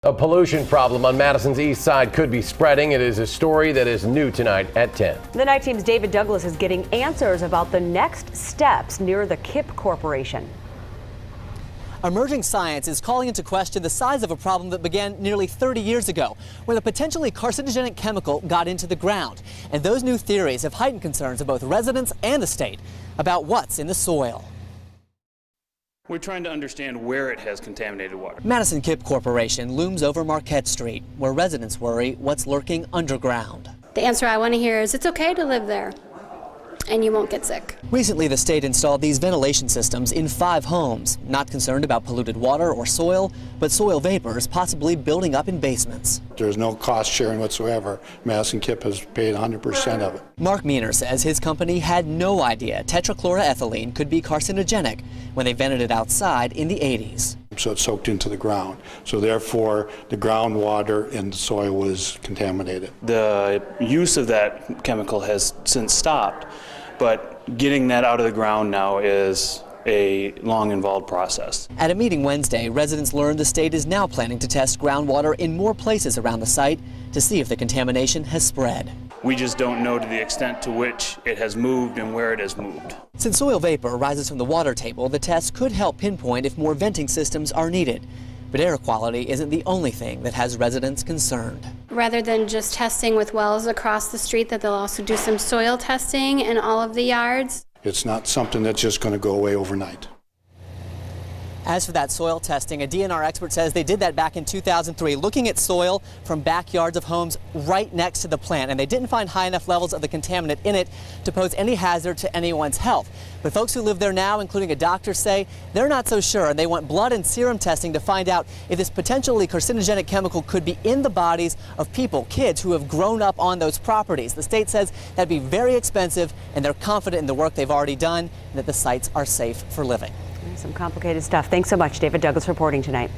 A pollution problem on Madison's east side could be spreading. It is a story that is new tonight at 10. The night team's David Douglas is getting answers about the next steps near the Kipp Corporation. Emerging science is calling into question the size of a problem that began nearly 30 years ago, when a potentially carcinogenic chemical got into the ground. And those new theories have heightened concerns of both residents and the state about what's in the soil. We're trying to understand where it has contaminated water. Madison-Kipp Corporation looms over Marquette Street, where residents worry what's lurking underground. The answer I want to hear is it's okay to live there and you won't get sick. Recently, the state installed these ventilation systems in 5 homes, not concerned about polluted water or soil, but soil vapors possibly building up in basements. There's no cost sharing whatsoever. Madison-Kipp has paid 100% of it. Mark Meaner says his company had no idea tetrachloroethylene could be carcinogenic when they vented it outside in the 80s. So it soaked into the ground. So therefore, the groundwater in the soil was contaminated. The use of that chemical has since stopped, but getting that out of the ground now is a long involved process. At a meeting Wednesday, residents learned the state is now planning to test groundwater in more places around the site to see if the contamination has spread. We just don't know to the extent to which it has moved and where it has moved. Since soil vapor rises from the water table, the test could help pinpoint if more venting systems are needed. But air quality isn't the only thing that has residents concerned. Rather than just testing with wells across the street, that they'll also do some soil testing in all of the yards. It's not something that's just going to go away overnight. As for that soil testing, a DNR expert says they did that back in 2003, looking at soil from backyards of homes right next to the plant, and they didn't find high enough levels of the contaminant in it to pose any hazard to anyone's health. But folks who live there now, including a doctor, say they're not so sure, and they want blood and serum testing to find out if this potentially carcinogenic chemical could be in the bodies of people, kids who have grown up on those properties. The state says that'd be very expensive, and they're confident in the work they've already done and that the sites are safe for living. Some complicated stuff. Thanks so much, David Douglas, reporting tonight.